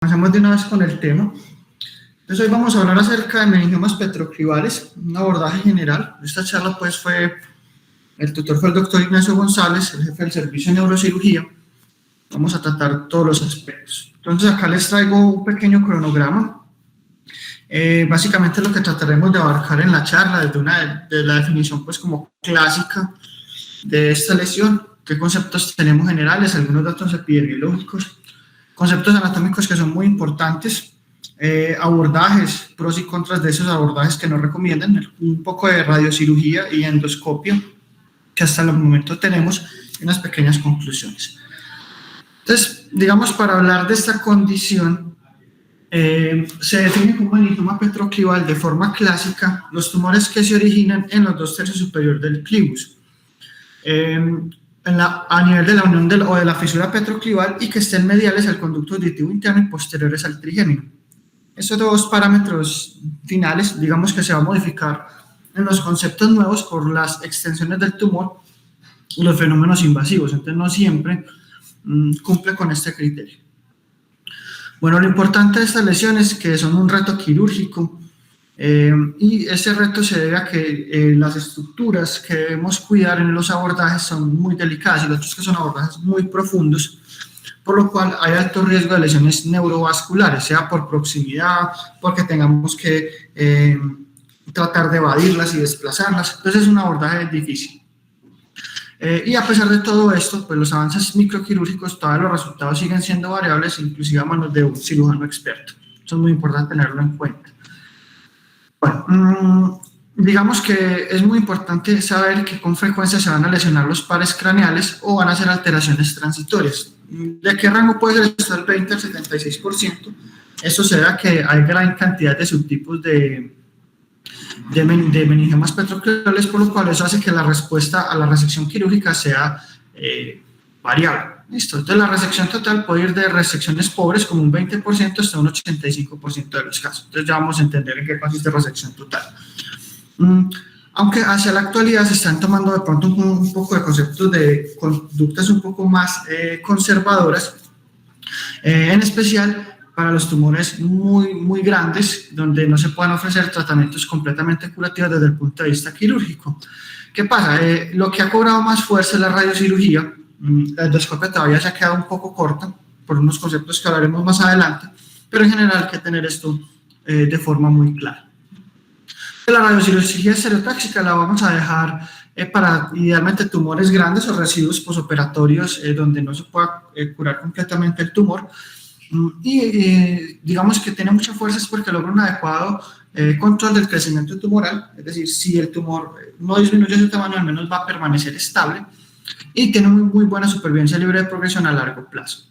Comenzamos de una vez con el tema. Entonces hoy vamos a hablar acerca de meningiomas petroclivales, un abordaje general. Esta charla pues el tutor fue el doctor Ignacio González, el jefe del servicio de neurocirugía. Vamos a tratar todos los aspectos. Entonces acá les traigo un pequeño cronograma. Básicamente lo que trataremos de abarcar en la charla desde la definición pues como clásica de esta lesión, qué conceptos tenemos generales, algunos datos epidemiológicos, conceptos anatómicos que son muy importantes, abordajes, pros y contras de esos abordajes que nos recomiendan, un poco de radiocirugía y endoscopio que hasta el momento tenemos, y unas pequeñas conclusiones. Entonces, digamos, para hablar de esta condición, se define como meningioma petroclival de forma clásica los tumores que se originan en los 2 tercios superior del clivus, a nivel de la unión o de la fisura petroclival y que estén mediales al conducto auditivo interno y posteriores al trigémino. Estos 2 parámetros finales, digamos que se va a modificar en los conceptos nuevos por las extensiones del tumor y los fenómenos invasivos, entonces no siempre cumple con este criterio. Bueno, lo importante de estas lesiones es que son un reto quirúrgico y ese reto se debe a que las estructuras que debemos cuidar en los abordajes son muy delicadas y los otros que son abordajes muy profundos, por lo cual hay alto riesgo de lesiones neurovasculares, sea por proximidad, porque tengamos que tratar de evadirlas y desplazarlas, entonces es un abordaje difícil. Y a pesar de todo esto, pues los avances microquirúrgicos, todavía los resultados siguen siendo variables, inclusive a manos de un cirujano experto. Eso es muy importante tenerlo en cuenta. Bueno, digamos que es muy importante saber que con frecuencia se van a lesionar los pares craneales o van a ser alteraciones transitorias. ¿De qué rango puede ser esto? Del 20 al 76%. Eso se debe a que hay gran cantidad de subtipos de meningiomas petroclivales, por lo cual eso hace que la respuesta a la resección quirúrgica sea variable. ¿Listo? Entonces la resección total puede ir de resecciones pobres como un 20% hasta un 85% de los casos. Entonces ya vamos a entender en qué consiste resección total. Aunque hacia la actualidad se están tomando de pronto un poco de conceptos de conductas un poco más conservadoras, en especial para los tumores muy grandes, donde no se pueden ofrecer tratamientos completamente curativos desde el punto de vista quirúrgico. ¿Qué pasa? Lo que ha cobrado más fuerza es la radiocirugía. La endoscopia todavía se ha quedado un poco corta, por unos conceptos que hablaremos más adelante, pero en general hay que tener esto de forma muy clara. La radiocirugía estereotáxica la vamos a dejar para idealmente tumores grandes o residuos posoperatorios donde no se pueda curar completamente el tumor. Y digamos que tiene mucha fuerza es porque logra un adecuado control del crecimiento tumoral, es decir, si el tumor no disminuye su tamaño, al menos va a permanecer estable y tiene muy buena supervivencia libre de progresión a largo plazo.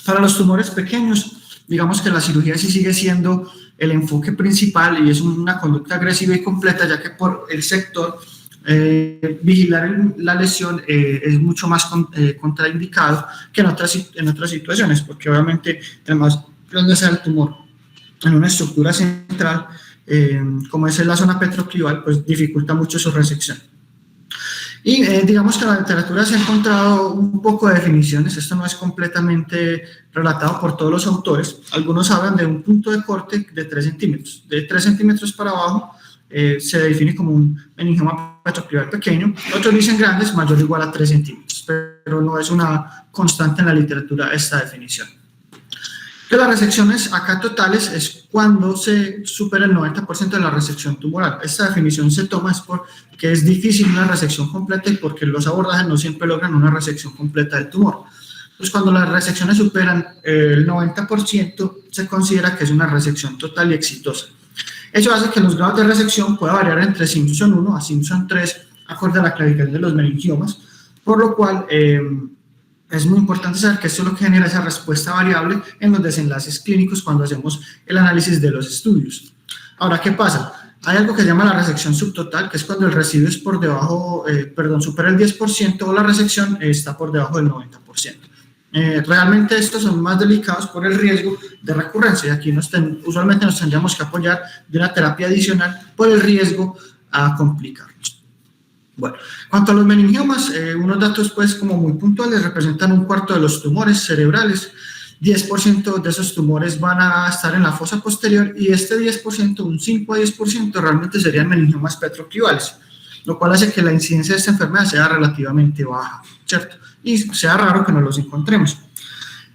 Para los tumores pequeños, digamos que la cirugía sí sigue siendo el enfoque principal y es una conducta agresiva y completa, ya que por el sector vigilar la lesión es mucho más contraindicado que en otras situaciones, porque obviamente además grande sea el tumor en una estructura central como es la zona petroclival, pues dificulta mucho su resección. Y digamos que en la literatura se ha encontrado un poco de definiciones, esto no es completamente relatado por todos los autores, algunos hablan de un punto de corte de 3 centímetros, de 3 centímetros para abajo se define como un meningioma petroclival pequeño, otros dicen grandes, mayor o igual a 3 centímetros, pero no es una constante en la literatura esta definición. Las resecciones acá totales es cuando se supera el 90% de la resección tumoral. Esta definición se toma es porque es difícil una resección completa y porque los abordajes no siempre logran una resección completa del tumor. Entonces, cuando las resecciones superan el 90%, se considera que es una resección total y exitosa. Eso hace que los grados de resección puedan variar entre Simpson 1 a Simpson 3, acorde a la clasificación de los meningiomas, por lo cual es muy importante saber que esto es lo que genera esa respuesta variable en los desenlaces clínicos cuando hacemos el análisis de los estudios. Ahora, ¿qué pasa? Hay algo que se llama la resección subtotal, que es cuando el residuo es por debajo, supera el 10% o la resección está por debajo del 90%. Realmente estos son más delicados por el riesgo de recurrencia y aquí usualmente nos tendríamos que apoyar de una terapia adicional por el riesgo a complicarnos. Bueno, cuanto a los meningiomas, unos datos pues como muy puntuales, representan 1/4 de los tumores cerebrales 10% de esos tumores van a estar en la fosa posterior y este 10%, un 5 a 10% realmente serían meningiomas petroclivales, lo cual hace que la incidencia de esta enfermedad sea relativamente baja, ¿cierto? Y sea raro que no los encontremos.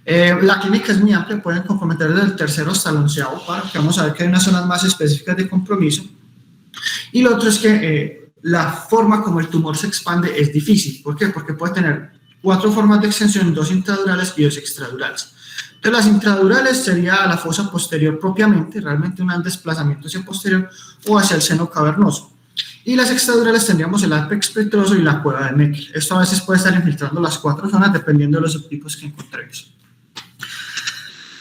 La clínica es muy amplia, pueden comprometer desde el tercero hasta el 11º par, que vamos a ver que hay unas zonas más específicas de compromiso. Y lo otro es que la forma como el tumor se expande es difícil. ¿Por qué? Porque puede tener 4 formas de extensión, 2 intradurales y 2 extradurales. Entonces, las intradurales sería la fosa posterior propiamente, realmente un desplazamiento hacia posterior o hacia el seno cavernoso. Y las extradurales tendríamos el apex petroso y la cueva de Meckel. Esto a veces puede estar infiltrando las 4 zonas dependiendo de los subtipos que encontremos.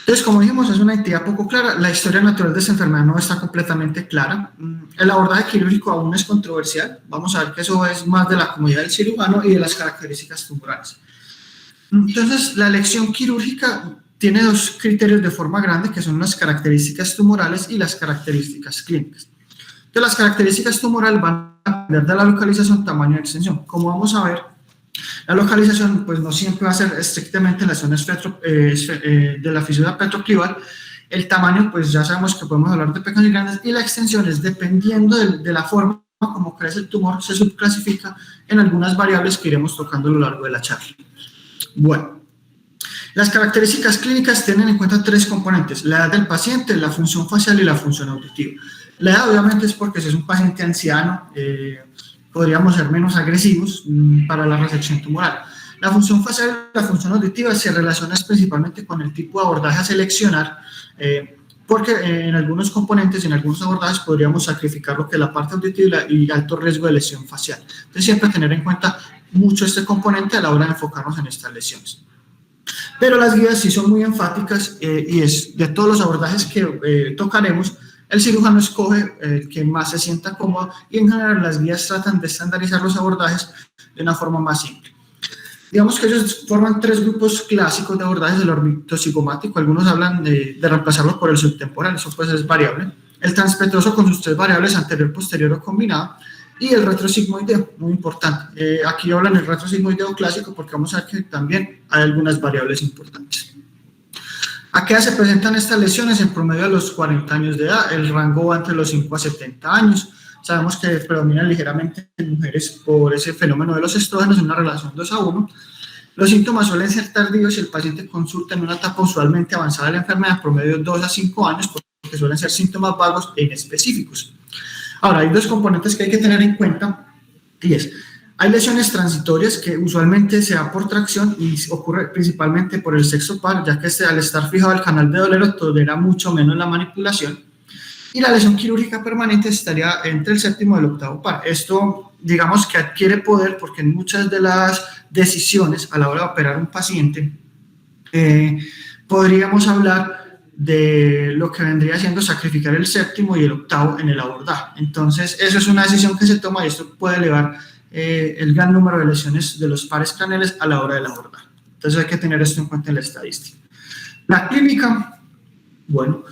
Entonces, como dijimos, es una entidad poco clara. La historia natural de esta enfermedad no está completamente clara. El abordaje quirúrgico aún es controversial. Vamos a ver que eso es más de la comodidad del cirujano y de las características tumorales. Entonces, la elección quirúrgica tiene 2 criterios de forma grande, que son las características tumorales y las características clínicas. Entonces, las características tumorales van a depender de la localización, tamaño y extensión. Como vamos a ver, la localización pues no siempre va a ser estrictamente en las zonas de la fisura petroclival. El tamaño pues ya sabemos que podemos hablar de pequeños y grandes, y la extensión es dependiendo de la forma como crece el tumor, se subclasifica en algunas variables que iremos tocando a lo largo de la charla. Bueno, las características clínicas tienen en cuenta 3 componentes: la edad del paciente, la función facial y la función auditiva. La edad obviamente es porque si es un paciente anciano, podríamos ser menos agresivos para la resección tumoral. La función facial y la función auditiva se relacionan principalmente con el tipo de abordaje a seleccionar, porque en algunos componentes, en algunos abordajes, podríamos sacrificar lo que es la parte auditiva y alto riesgo de lesión facial. Entonces, siempre tener en cuenta mucho este componente a la hora de enfocarnos en estas lesiones. Pero las guías sí son muy enfáticas y es de todos los abordajes que tocaremos, el cirujano escoge el que más se sienta cómodo, y en general las guías tratan de estandarizar los abordajes de una forma más simple. Digamos que ellos forman 3 grupos clásicos de abordajes: el orbitocigomático, algunos hablan de reemplazarlo por el subtemporal, eso pues es variable; el transpetroso con sus 3 variables, anterior, posterior o combinado; y el retrosigmoideo, muy importante. Aquí hablan del retrosigmoideo clásico porque vamos a ver que también hay algunas variables importantes. ¿A qué edad se presentan estas lesiones? En promedio a los 40 años de edad, el rango va entre los 5 a 70 años. Sabemos que predominan ligeramente en mujeres por ese fenómeno de los estrógenos en una relación 2:1. Los síntomas suelen ser tardíos y el paciente consulta en una etapa usualmente avanzada de la enfermedad, promedio 2 a 5 años, porque suelen ser síntomas vagos e inespecíficos. Ahora, hay 2 componentes que hay que tener en cuenta, y es: hay lesiones transitorias que usualmente se da por tracción y ocurre principalmente por el sexto par, ya que al estar fijado el canal de Dolero tolera mucho menos la manipulación. Y la lesión quirúrgica permanente estaría entre el 7º y el 8º par. Esto, digamos que adquiere poder porque en muchas de las decisiones a la hora de operar un paciente, podríamos hablar de lo que vendría siendo sacrificar el 7º y el 8º en el abordaje. Entonces, eso es una decisión que se toma y esto puede elevar el gran número de lesiones de los pares craneales a la hora del abordaje. Entonces hay que tener esto en cuenta en la estadística. La clínica, bueno,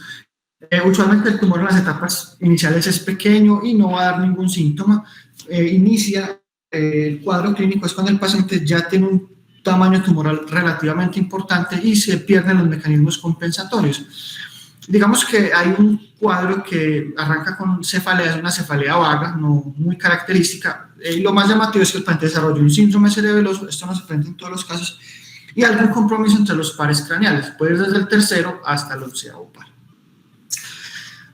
usualmente el tumor en las etapas iniciales es pequeño y no va a dar ningún síntoma. Inicia el cuadro clínico es cuando el paciente ya tiene un tamaño tumoral relativamente importante y se pierden los mecanismos compensatorios. Digamos que hay un cuadro que arranca con cefalea, es una cefalea vaga, no muy característica, y lo más llamativo es que el paciente desarrolla un síndrome cerebeloso, esto no se presenta en todos los casos, y algún compromiso entre los pares craneales, puede ir desde el 3º hasta el 11º par.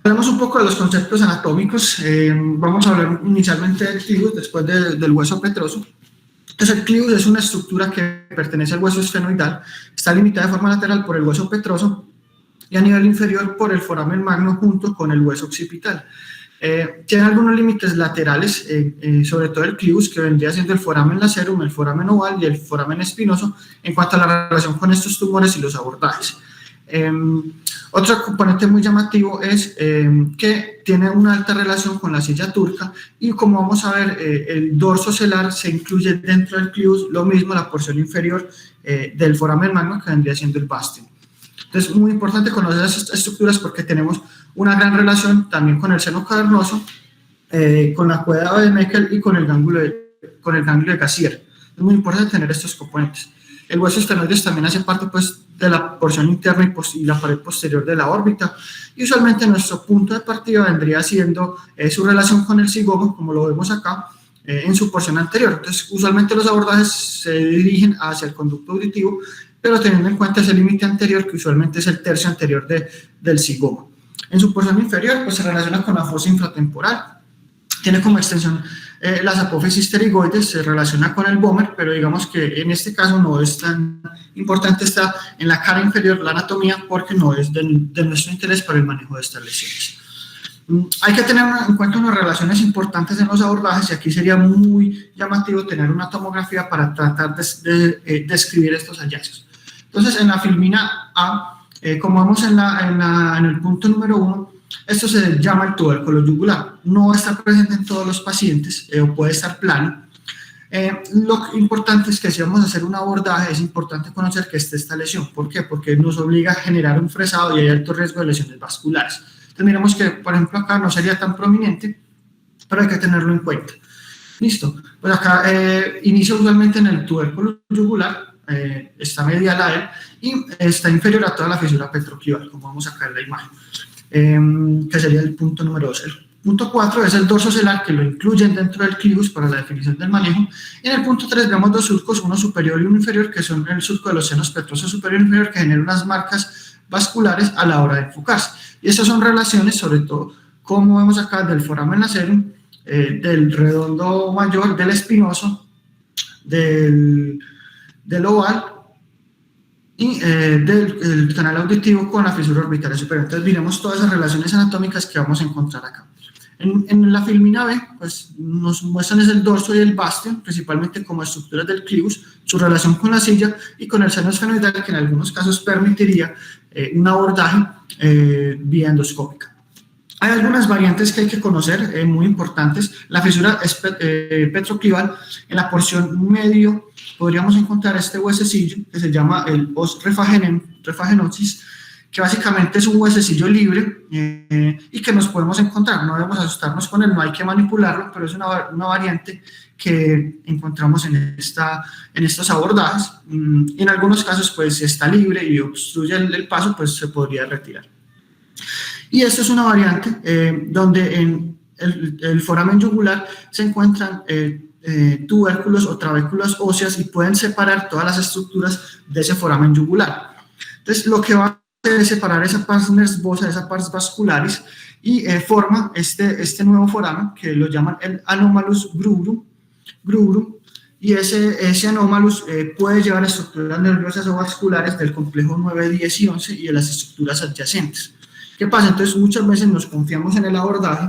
Hablemos un poco de los conceptos anatómicos. Vamos a hablar inicialmente del clivus, después del hueso petroso. Entonces, el clivus es una estructura que pertenece al hueso esfenoidal, está limitada de forma lateral por el hueso petroso y a nivel inferior por el foramen magno junto con el hueso occipital. Tiene algunos límites laterales, sobre todo el clivus, que vendría siendo el foramen lacerum, el foramen oval y el foramen espinoso, en cuanto a la relación con estos tumores y los abordajes. Otro componente muy llamativo es que tiene una alta relación con la silla turca, y como vamos a ver, el dorso celar se incluye dentro del clivus, lo mismo la porción inferior del foramen magno, que vendría siendo el bastio. Entonces, es muy importante conocer estas estructuras porque tenemos una gran relación también con el seno cavernoso, con la cueva de Meckel y con el ganglio de Gassier. Es muy importante tener estos componentes. El hueso estenoides también hace parte pues, de la porción interna y la pared posterior de la órbita. Y usualmente nuestro punto de partida vendría siendo su relación con el cigomo, como lo vemos acá, en su porción anterior. Entonces, usualmente los abordajes se dirigen hacia el conducto auditivo, pero teniendo en cuenta ese límite anterior, que usualmente es el tercio anterior del cigomo. En su porción inferior, pues se relaciona con la fosa infratemporal. Tiene como extensión las apófisis pterigoides, se relaciona con el vómer, pero digamos que en este caso no es tan importante, está en la cara inferior la anatomía, porque no es de nuestro interés para el manejo de estas lesiones. Hay que tener en cuenta unas relaciones importantes en los abordajes, y aquí sería muy llamativo tener una tomografía para tratar de describir estos hallazgos. Entonces, en la filmina A, como vemos en el punto número 1, esto se llama el tubérculo yugular. No está presente en todos los pacientes o puede estar plano. Lo importante es que si vamos a hacer un abordaje es importante conocer que esté esta lesión. ¿Por qué? Porque nos obliga a generar un fresado y hay alto riesgo de lesiones vasculares. Entonces miremos que, por ejemplo, acá no sería tan prominente, pero hay que tenerlo en cuenta. Listo. Pues acá inicia usualmente en el tubérculo yugular, está medial a él y está inferior a toda la fisura petroclival, como vamos acá en la imagen, que sería el punto número 2. El punto 4 es el dorso celar, que lo incluyen dentro del clivus para la definición del manejo. Y en el punto 3 vemos dos surcos, uno superior y uno inferior, que son el surco de los senos petrosos superior e inferior, que generan unas marcas vasculares a la hora de enfocarse. Y estas son relaciones, sobre todo, como vemos acá, del foramen lacerum, del redondo mayor, del espinoso, del oval y del canal auditivo con la fisura orbitaria superior. Entonces miremos todas esas relaciones anatómicas que vamos a encontrar acá. En la filmina B, pues nos muestran es el dorso y el bastio, principalmente como estructuras del clivus, su relación con la silla y con el seno esfenoidal, que en algunos casos permitiría un abordaje vía endoscópica. Hay algunas variantes que hay que conocer, muy importantes. La fisura petroclival, en la porción medio podríamos encontrar este huesecillo que se llama el os refagenosis, que básicamente es un huesecillo libre y que nos podemos encontrar. No debemos asustarnos con él, no hay que manipularlo, pero es una variante que encontramos en estos abordajes. En algunos casos, pues si está libre y obstruye el paso, pues se podría retirar. Y esto es una variante donde en el foramen yugular se encuentran tubérculos o trabéculas óseas y pueden separar todas las estructuras de ese foramen yugular. Entonces, lo que va a hacer es separar esa pars nervosa, esa pars vascularis, y forma este nuevo foramen que lo llaman el anomalus grubrum, y ese anomalus puede llevar a estructuras nerviosas o vasculares del complejo 9, 10 y 11 y de las estructuras adyacentes. ¿Qué pasa? Entonces muchas veces nos confiamos en el abordaje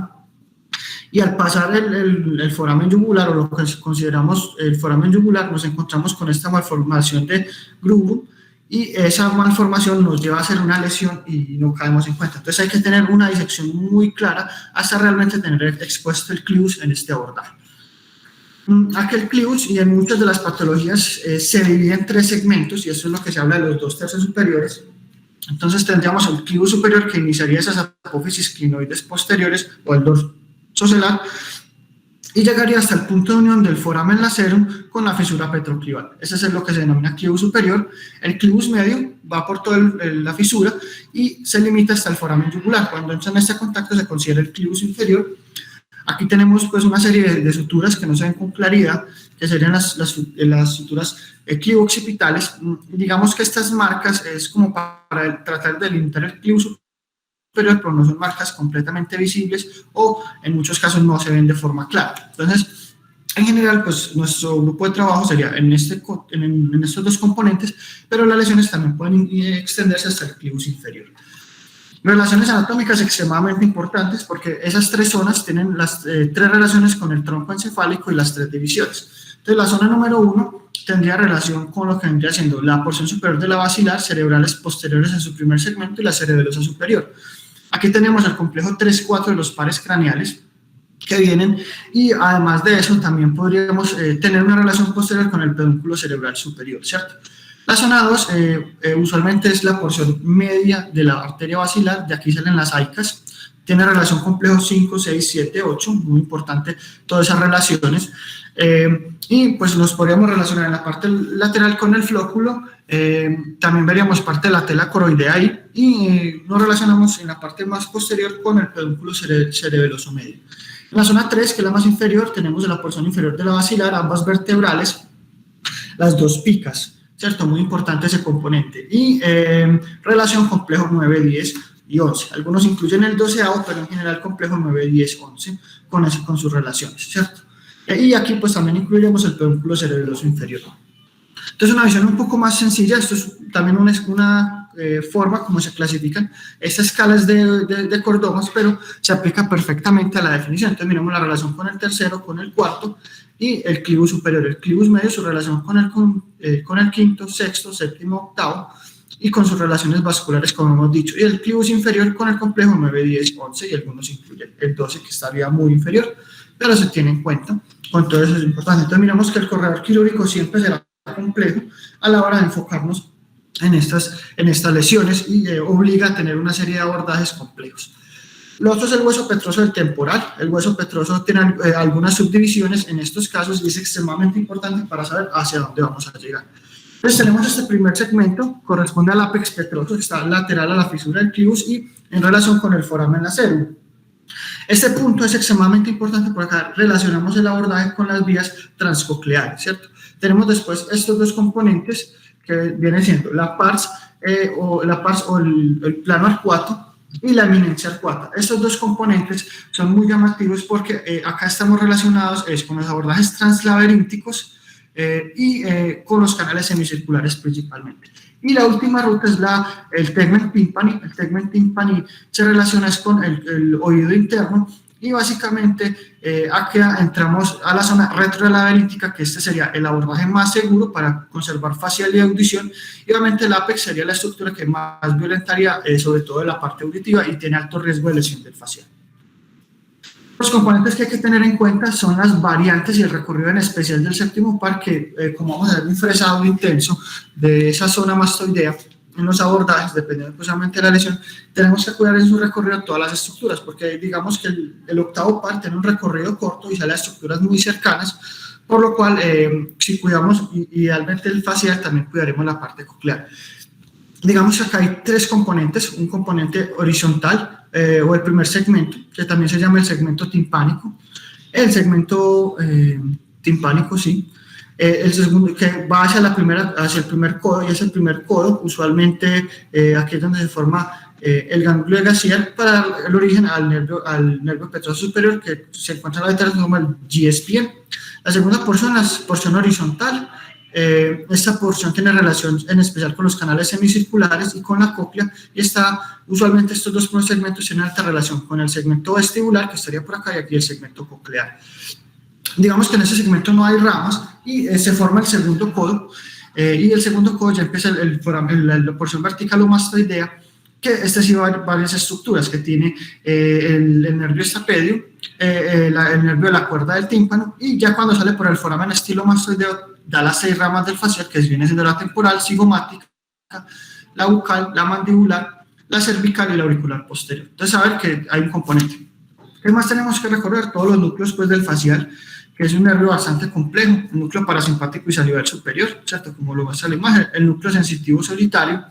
y al pasar el foramen yugular o lo que consideramos el foramen yugular nos encontramos con esta malformación de grubrum y esa malformación nos lleva a hacer una lesión y no caemos en cuenta. Entonces hay que tener una disección muy clara hasta realmente tener expuesto el clivus en este abordaje. Aquel clivus y en muchas de las patologías se divide en 3 segmentos y eso es lo que se habla de los 2 tercios superiores. Entonces tendríamos el clivus superior que iniciaría esas apófisis clinoides posteriores o el dorso celar y llegaría hasta el punto de unión del foramen lacerum con la fisura petroclival. Ese es lo que se denomina clivus superior. El clivus medio va por toda la fisura y se limita hasta el foramen yugular. Cuando entra en este contacto se considera el clivus inferior. Aquí tenemos pues una serie de suturas que no se ven con claridad, que serían las suturas clivo-occipitales. Digamos que estas marcas es como para tratar de limitar el clivus superior, pero no son marcas completamente visibles o en muchos casos no se ven de forma clara. Entonces, en general, pues nuestro grupo de trabajo sería en estos 2 componentes, pero las lesiones también pueden extenderse hasta el clivus inferior. Relaciones anatómicas extremadamente importantes porque esas 3 zonas tienen las 3 relaciones con el tronco encefálico y las 3 divisiones. Entonces la zona número 1 tendría relación con lo que vendría siendo la porción superior de la basilar, cerebrales posteriores en su primer segmento y la cerebelosa superior. Aquí tenemos el complejo 3-4 de los pares craneales que vienen y además de eso también podríamos tener una relación posterior con el pedúnculo cerebral superior, ¿cierto? La zona 2 usualmente es la porción media de la arteria basilar, de aquí salen las AICAS, tiene relación complejo 5, 6, 7, 8, muy importante todas esas relaciones. Y pues los podríamos relacionar en la parte lateral con el flóculo, también veríamos parte de la tela coroidea ahí, y nos relacionamos en la parte más posterior con el pedúnculo cerebeloso medio. En la zona 3, que es la más inferior, tenemos en la porción inferior de la basilar ambas vertebrales, las dos picas, ¿cierto? Muy importante ese componente. Y relación complejo 9, 10 y 11. Algunos incluyen el 12avo, pero en general complejo 9, 10, 11 con sus relaciones, ¿cierto? Y aquí pues también incluiremos el pedúnculo cerebeloso inferior. Entonces, una visión un poco más sencilla, esto es también una forma como se clasifican estas escalas de cordomas, pero se aplica perfectamente a la definición. Entonces, miremos la relación con el tercero, con el cuarto, y el clivus superior, el clivus medio, su relación con el quinto, sexto, séptimo, octavo, y con sus relaciones vasculares, como hemos dicho, y el clivus inferior con el complejo 9, 10, 11, y algunos incluyen el 12, que estaría muy inferior, pero se tiene en cuenta, con todo eso es importante. Entonces, miramos que el corredor quirúrgico siempre será complejo a la hora de enfocarnos en estas lesiones y obliga a tener una serie de abordajes complejos. Lo otro es el hueso petroso del temporal. El hueso petroso tiene algunas subdivisiones en estos casos y es extremadamente importante para saber hacia dónde vamos a llegar. Entonces tenemos este primer segmento, corresponde al ápex petroso, que está lateral a la fisura del clivus y en relación con el foramen lacero. Este punto es extremadamente importante porque acá relacionamos el abordaje con las vías transcocleares, ¿cierto? Tenemos después estos dos componentes que vienen siendo la pars o el plano arcuato y la eminencia arcuata. Estos dos componentes son muy llamativos porque acá estamos relacionados con los abordajes translaberínticos y con los canales semicirculares principalmente. Y la última ruta es el tegmen tympani. El tegmen tympani se relaciona con el oído interno y básicamente aquí entramos a la zona retrolaberíntica, que este sería el abordaje más seguro para conservar facial y audición, y obviamente el ápex sería la estructura que más violentaría sobre todo en la parte auditiva y tiene alto riesgo de lesión del facial. Los componentes que hay que tener en cuenta son las variantes y el recorrido en especial del séptimo par, que como vamos a ver un fresado intenso de esa zona mastoidea en los abordajes, dependiendo precisamente de la lesión, tenemos que cuidar en su recorrido todas las estructuras, porque digamos que el octavo par tiene un recorrido corto y sale a estructuras muy cercanas, por lo cual si cuidamos idealmente el facial, también cuidaremos la parte coclear. Digamos que acá hay tres componentes, un componente horizontal o el primer segmento, que también se llama el segmento timpánico, el segmento timpánico, sí, el segundo que va hacia el primer codo, y es el primer codo, usualmente aquí es donde se forma el ganglio de Gassier para dar el origen al nervio petroso superior, que se encuentra en la literatura como el GSPM. La segunda porción, la porción horizontal. Esta porción tiene relación en especial con los canales semicirculares y con la cóclea, y usualmente estos dos primeros segmentos tienen alta relación con el segmento vestibular, que estaría por acá, y aquí el segmento coclear. Digamos que en ese segmento no hay ramas y se forma el segundo codo, y el segundo codo ya empieza la porción vertical o mastoidea, que este sí va a varias estructuras, que tiene el nervio estapedio, el nervio de la cuerda del tímpano, y ya cuando sale por el foramen estilomastoideo da las 6 ramas del facial, que viene siendo la temporal, cigomática, la bucal, la mandibular, la cervical y la auricular posterior. Entonces, saber que hay un componente. ¿Qué más tenemos que recorrer? Todos los núcleos pues, del facial, que es un nervio bastante complejo, el núcleo parasimpático y salival superior, ¿cierto? Como lo muestra la imagen, el núcleo sensitivo solitario,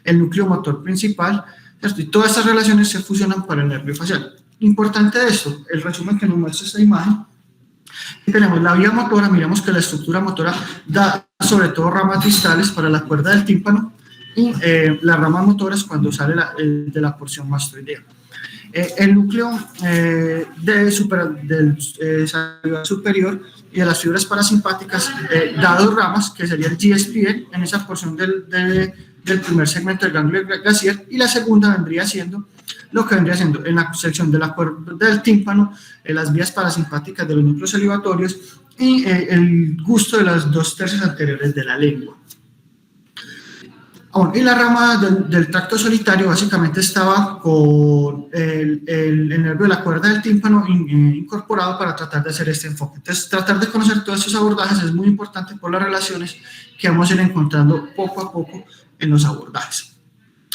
el núcleo motor principal, ¿cierto? Y todas estas relaciones se fusionan para el nervio facial. Importante de esto, el resumen que nos muestra esta imagen. Tenemos la vía motora, miramos que la estructura motora da sobre todo ramas distales para la cuerda del tímpano y las ramas motoras cuando sale de la porción mastoidea. El núcleo del superior y de las fibras parasimpáticas da 2 ramas, que sería el GSPN en esa porción del primer segmento del ganglio de Gassier, y la segunda vendría siendo lo que vendría siendo en la sección de la cuerda del tímpano, las vías parasimpáticas de los núcleos salivatorios y el gusto de las 2/3 anteriores de la lengua. Y la rama del tracto solitario básicamente estaba con el nervio de la cuerda del tímpano incorporado para tratar de hacer este enfoque. Entonces, tratar de conocer todos estos abordajes es muy importante por las relaciones que vamos a ir encontrando poco a poco en los abordajes.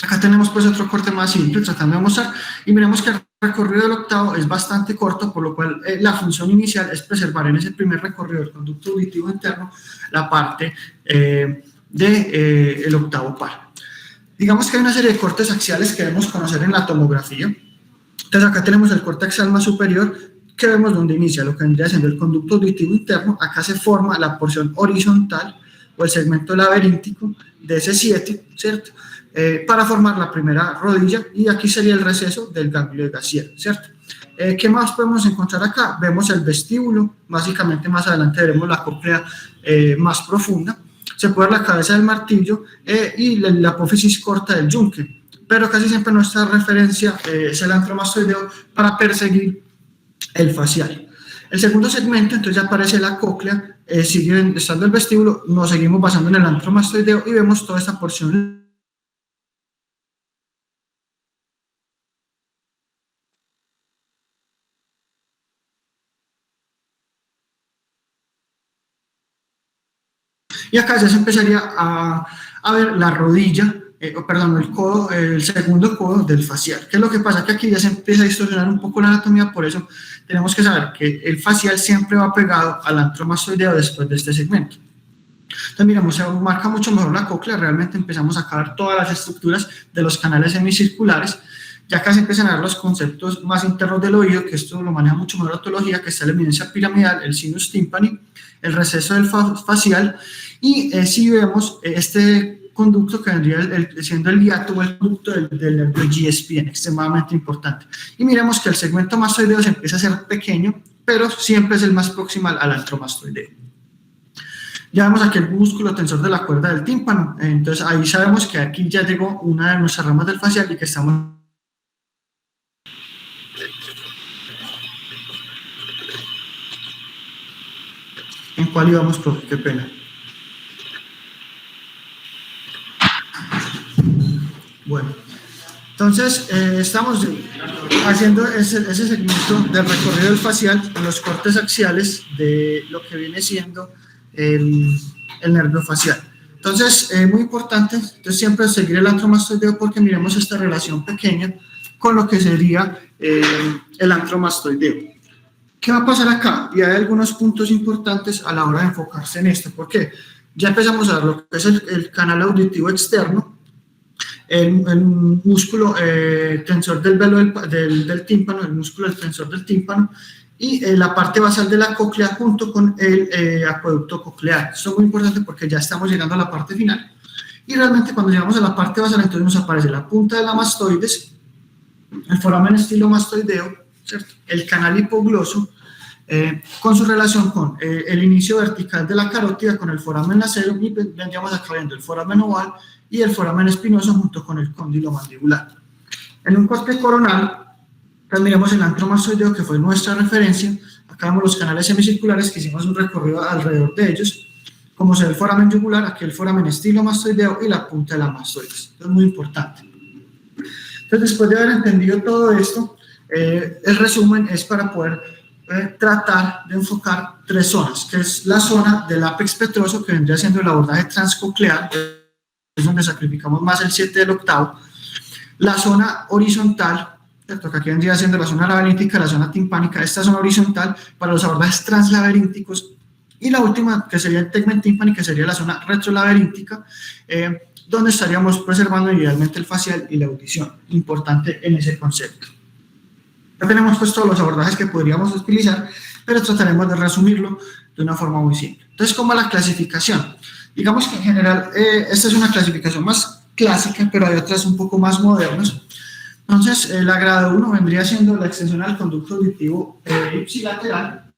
Acá tenemos pues otro corte más simple tratando de mostrar, y miremos que recorrido del octavo es bastante corto, por lo cual la función inicial es preservar en ese primer recorrido del conducto auditivo interno la parte del octavo par. Digamos que hay una serie de cortes axiales que debemos conocer en la tomografía. Entonces acá tenemos el corte axial más superior, que vemos donde inicia lo que vendría siendo el conducto auditivo interno. Acá se forma la porción horizontal o el segmento laberíntico de ese 7, ¿cierto? Para formar la primera rodilla, y aquí sería el receso del ganglio de Gassier, ¿cierto? ¿Qué más podemos encontrar acá? Vemos el vestíbulo, básicamente más adelante veremos la cóclea más profunda. Se puede ver la cabeza del martillo y la apófisis corta del yunque, pero casi siempre nuestra referencia es el antromastoideo para perseguir el facial. El segundo segmento, entonces ya aparece la cóclea, sigue estando el vestíbulo, nos seguimos basando en el antromastoideo y vemos toda esta porción. Y acá ya se empezaría a ver la rodilla, perdón, el codo, el segundo codo del facial. ¿Qué es lo que pasa? Que aquí ya se empieza a distorsionar un poco la anatomía, por eso tenemos que saber que el facial siempre va pegado al antromastoideo después de este segmento. Entonces, miramos, se marca mucho mejor la cóclea, realmente empezamos a ver todas las estructuras de los canales semicirculares. Ya acá se empiezan a ver los conceptos más internos del oído, que esto lo maneja mucho mejor la otología, que está la eminencia piramidal, el sinus tympani, el receso del facial, y si vemos este conducto que vendría siendo el hiato o el conducto del nervio GSPN, extremadamente importante. Y miremos que el segmento mastoideo se empieza a hacer pequeño, pero siempre es el más proximal al antromastoideo. Ya vemos aquí el músculo tensor de la cuerda del tímpano, entonces ahí sabemos que aquí ya llegó una de nuestras ramas del facial y que estamos... ¿En cuál íbamos, profe? Qué pena. Bueno, entonces estamos haciendo ese segmento del recorrido del facial en los cortes axiales de lo que viene siendo el nervio facial. Entonces, muy importante, entonces siempre seguir el antromastoideo, porque miremos esta relación pequeña con lo que sería el antromastoideo. ¿Qué va a pasar acá? Y hay algunos puntos importantes a la hora de enfocarse en esto, porque ya empezamos a ver lo que es el canal auditivo externo, el músculo tensor del velo del tímpano, el músculo tensor del tímpano, y la parte basal de la cóclea junto con el acueducto coclear. Esto es muy importante porque ya estamos llegando a la parte final, y realmente cuando llegamos a la parte basal, entonces nos aparece la punta de la mastoides, el foramen estilomastoideo, ¿cierto? El canal hipogloso, con su relación con el inicio vertical de la carótida, con el foramen nasero, y vendríamos acá viendo el foramen oval y el foramen espinoso junto con el cóndilo mandibular. En un corte coronal, también miramos el antromastoideo, que fue nuestra referencia. Acá vemos los canales semicirculares que hicimos un recorrido alrededor de ellos, como se ve el foramen yugular, aquí el foramen estilomastoideo y la punta de la mastoides. Esto es muy importante. Entonces, después de haber entendido todo esto, el resumen es para poder tratar de enfocar tres zonas, que es la zona del ápex petroso, que vendría siendo el abordaje transcoclear, es donde sacrificamos más el 7 del octavo, la zona horizontal, ¿cierto? Que aquí vendría siendo la zona laberíntica, la zona timpánica, esta zona horizontal para los abordajes translaberínticos, y la última, que sería el tegmen tímpani, que sería la zona retrolaberíntica, donde estaríamos preservando idealmente el facial y la audición, importante en ese concepto. Ya tenemos pues todos los abordajes que podríamos utilizar, pero trataremos de resumirlo de una forma muy simple. Entonces, ¿cómo es la clasificación? Digamos que en general esta es una clasificación más clásica, pero hay otras un poco más modernas. Entonces, la grado 1 vendría siendo la extensión al conducto auditivo ipsilateral,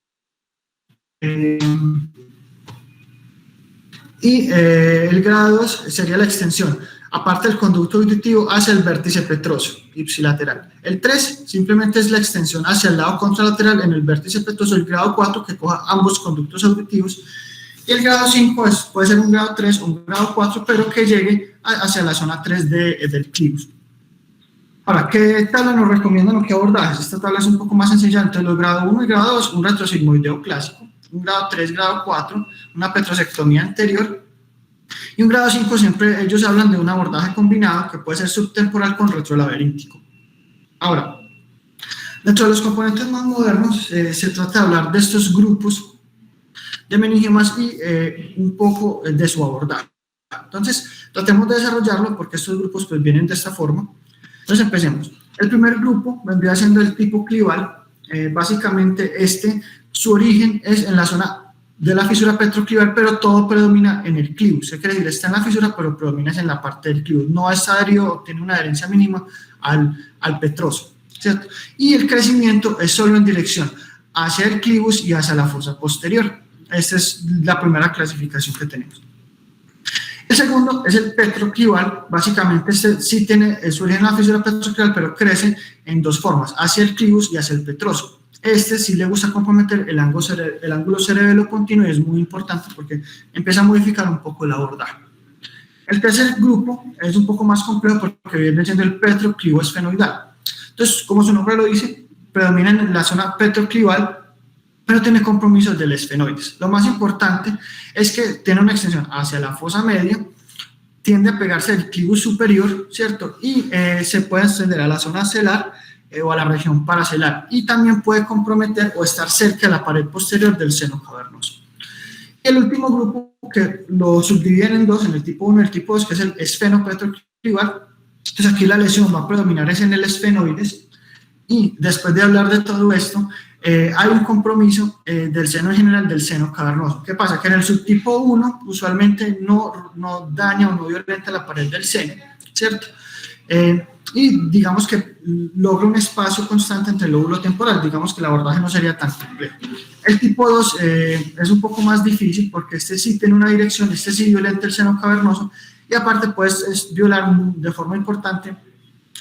y el grado 2 sería la extensión, aparte del conducto auditivo, hacia el vértice petroso ipsilateral. El 3 simplemente es la extensión hacia el lado contralateral en el vértice petroso. El grado 4 que coja ambos conductos auditivos, y el grado 5 puede ser un grado 3 o un grado 4, pero que llegue hacia la zona 3 del clivus. Ahora, ¿qué tabla nos recomiendan o qué abordajes? Esta tabla es un poco más sencilla. Entre los grado 1 y grado 2, un retrosigmoideo clásico, un grado 3, grado 4, una petrosectomía anterior, y un grado 5 siempre ellos hablan de un abordaje combinado que puede ser subtemporal con retrolaberíntico. Ahora, Dentro de los componentes más modernos, se trata de hablar de estos grupos de meningiomas y un poco de su abordaje. Entonces, tratemos de desarrollarlo porque estos grupos pues vienen de esta forma. Entonces, empecemos. El primer grupo vendría siendo el tipo clival. Básicamente, su origen es en la zona de la fisura petroclival, pero todo predomina en el clivus. ¿Qué quiere decir? Está en la fisura, pero predomina en la parte del clivus. No es adherido, tiene una adherencia mínima al petroso, ¿cierto? Y el crecimiento es solo en dirección hacia el clivus y hacia la fosa posterior. Esta es la primera clasificación que tenemos. El segundo es el petroclival. Básicamente sí tiene su origen en la fisura petroclival, pero crece en dos formas, hacia el clivus y hacia el petroso. Sí le gusta comprometer el ángulo cerebelo-continuo y es muy importante porque empieza a modificar un poco el abordaje. El tercer grupo es un poco más complejo porque viene siendo el petroclivo esfenoidal. Entonces, como su nombre lo dice, predomina en la zona petroclival, pero tiene compromisos del esfenoides. Lo más importante es que tiene una extensión hacia la fosa media, tiende a pegarse al clivus superior, ¿cierto? Y se puede extender a la zona celar o a la región paracelar, y también puede comprometer o estar cerca de la pared posterior del seno cavernoso. Y el último grupo, que lo subdividen en dos, en el tipo 1 y el tipo 2, que es el esfenopetroclival. Entonces aquí la lesión va a predominar es en el esfenoides, y después de hablar de todo esto, hay un compromiso del seno en general del seno cavernoso. ¿Qué pasa? Que en el subtipo 1 usualmente no daña o no violenta la pared del seno, ¿cierto? Y digamos que logra un espacio constante entre el lóbulo temporal, digamos que el abordaje no sería tan complejo. El tipo 2 es un poco más difícil porque sí tiene una dirección, sí violenta el seno cavernoso y aparte puedes violar de forma importante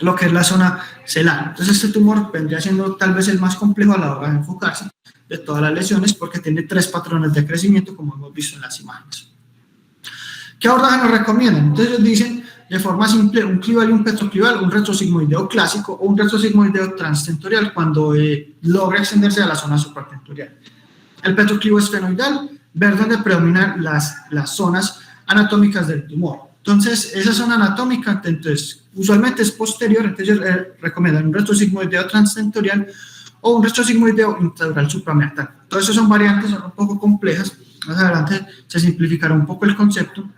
lo que es la zona celar. Entonces este tumor vendría siendo tal vez el más complejo a la hora de enfocarse de todas las lesiones porque tiene 3 patrones de crecimiento como hemos visto en las imágenes. ¿Qué abordaje nos recomiendan? Entonces ellos dicen de forma simple un clival y un petroclival, un retrosigmoideo clásico o un retrosigmoideo transtentorial cuando logra extenderse a la zona supratentorial. El petroclivo esfenoidal, ver dónde predominan las zonas anatómicas del tumor. Entonces, esa zona anatómica, entonces, usualmente es posterior, entonces recomiendan un retrosigmoideo transtentorial o un retrosigmoideo intradural suprameatal. Todas esas son variantes, son un poco complejas. Más adelante se simplificará un poco el concepto.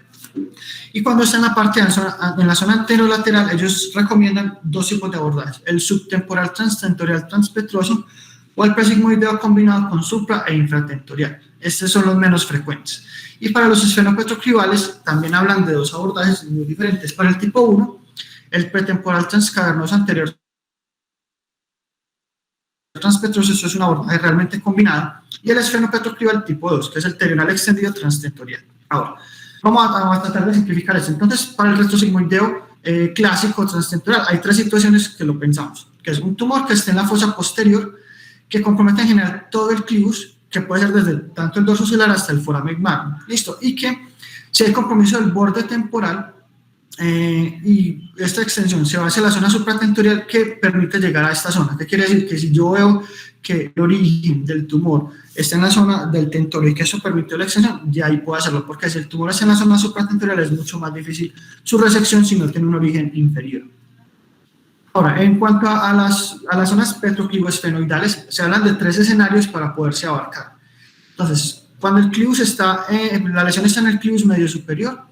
Y cuando está en la parte en la zona anterolateral, ellos recomiendan 2 tipos de abordajes: el subtemporal transtentorial transpetroso o el presigmoideo combinado con supra e infratentorial. Estos son los menos frecuentes. Y para los esfenopetroclivales también hablan de 2 abordajes muy diferentes. Para el tipo 1, el pretemporal transcavernoso anterior transpetroso, eso es un abordaje realmente combinado, y el esfenopetroclival tipo 2, que es el terional extendido transtentorial. Ahora, vamos a tratar de simplificar esto. Entonces, para el retrosigmoideo clásico transtentorial, hay 3 situaciones que lo pensamos, que es un tumor que esté en la fosa posterior, que compromete en general todo el clivus, que puede ser desde tanto el dorso celular hasta el foramen magnum, listo, y que si hay compromiso del borde temporal y esta extensión se va hacia la zona supratentorial que permite llegar a esta zona. ¿Qué quiere decir? Que si yo veo que el origen del tumor está en la zona del tentorio y que eso permitió la extensión, ya ahí puedo hacerlo, porque si el tumor está en la zona supratentorial es mucho más difícil su resección si no tiene un origen inferior. Ahora, en cuanto a las zonas petroclivo-esfenoidales, se hablan de 3 escenarios para poderse abarcar. Entonces, cuando el clivus la lesión está en el clivus medio superior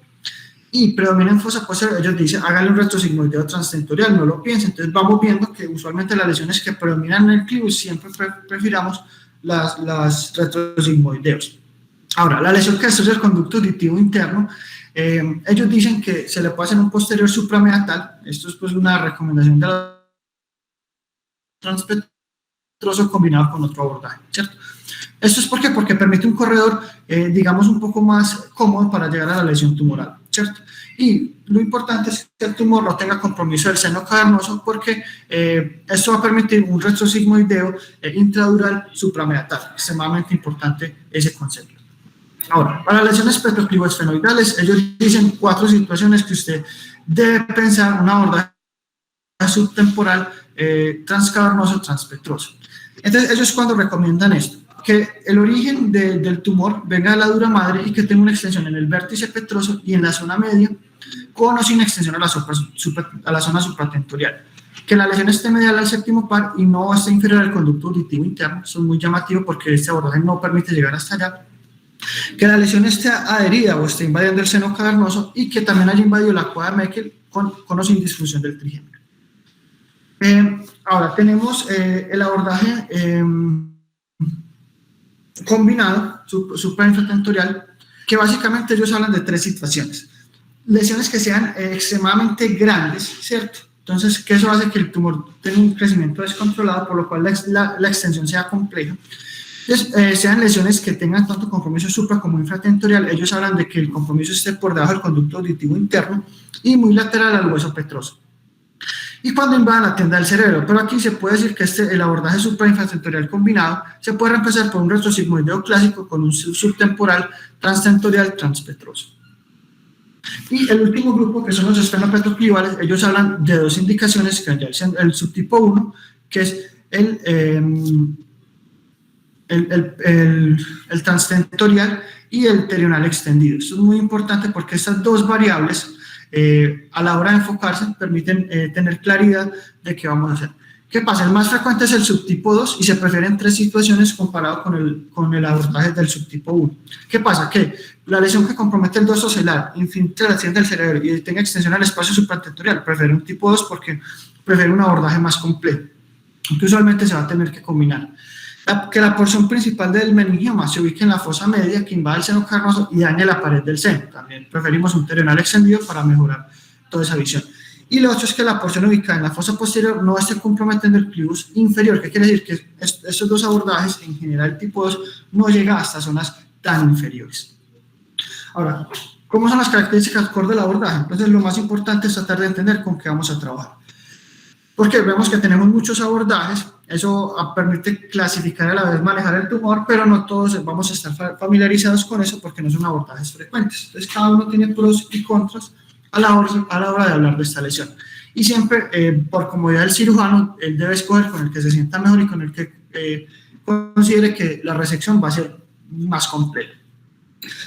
y predomina en fosa posterior, ellos dicen, hágale un retrosigmoideo transtentorial, no lo piensen. Entonces, vamos viendo que usualmente las lesiones que predominan en el clivus siempre prefiramos las retrosigmoideos. Ahora, la lesión que es el conducto auditivo interno, ellos dicen que se le puede hacer un posterior suprameatal. Esto es pues una recomendación de la transpetroso combinado con otro abordaje, ¿cierto? Esto es porque permite un corredor, digamos, un poco más cómodo para llegar a la lesión tumoral, ¿cierto? Y lo importante es que el tumor no tenga compromiso del seno cavernoso porque esto va a permitir un retrosigmoideo intradural suprameatal. Extremadamente importante ese concepto. Ahora, para lesiones petroclivo-esfenoidales, ellos dicen 4 situaciones que usted debe pensar una abordaje subtemporal, transcavernoso, transpetroso. Entonces, ellos cuando recomiendan esto, que el origen del tumor venga de la dura madre y que tenga una extensión en el vértice petroso y en la zona media, con o sin extensión a la zona supratentorial. Que la lesión esté medial al séptimo par y no esté inferior al conducto auditivo interno. Eso es muy llamativo porque este abordaje no permite llegar hasta allá. Que la lesión esté adherida o esté invadiendo el seno cavernoso y que también haya invadido la cueva de Meckel con o sin disfunción del trigémino. Ahora tenemos el abordaje combinado, suprainfratentorial, que básicamente ellos hablan de tres situaciones. Lesiones que sean extremadamente grandes, ¿cierto? Entonces, que eso hace que el tumor tenga un crecimiento descontrolado, por lo cual la extensión sea compleja. Entonces, sean lesiones que tengan tanto compromiso supra como infratentorial. Ellos hablan de que el compromiso esté por debajo del conducto auditivo interno y muy lateral al hueso petroso. Y cuando invadan la tienda del cerebro, pero aquí se puede decir que el abordaje suprainfratentorial combinado se puede reemplazar por un retrosigmoideo clásico con un subtemporal transtentorial transpetroso. Y el último grupo, que son los esfenopetoclivales, ellos hablan de dos indicaciones, que el subtipo 1, que es el transtentorial y el pterional extendido. Esto es muy importante porque estas dos variables a la hora de enfocarse permiten tener claridad de qué vamos a hacer. ¿Qué pasa? El más frecuente es el subtipo 2 y se prefiere en tres situaciones comparado con el abordaje del subtipo 1. ¿Qué pasa? Que la lesión que compromete el dorso celular, infiltración del cerebro y tenga extensión al espacio supratentorial, prefiere un tipo 2 porque prefiere un abordaje más complejo, que usualmente se va a tener que combinar. Que la porción principal del meningioma se ubique en la fosa media que invade el seno cavernoso y dañe la pared del seno. También preferimos un pterional extendido para mejorar toda esa visión. Y lo otro es que la porción ubicada en la fosa posterior no esté comprometiendo el clivus inferior. ¿Qué quiere decir? Que estos dos abordajes, en general tipo 2, no llega hasta zonas tan inferiores. Ahora, ¿cómo son las características core del abordaje? Entonces, lo más importante es tratar de entender con qué vamos a trabajar. Porque vemos que tenemos muchos abordajes, eso permite clasificar y a la vez manejar el tumor, pero no todos vamos a estar familiarizados con eso porque no son abordajes frecuentes. Entonces, cada uno tiene pros y contras a la hora de hablar de esta lesión. Y siempre, por comodidad del cirujano, él debe escoger con el que se sienta mejor y con el que considere que la resección va a ser más completa.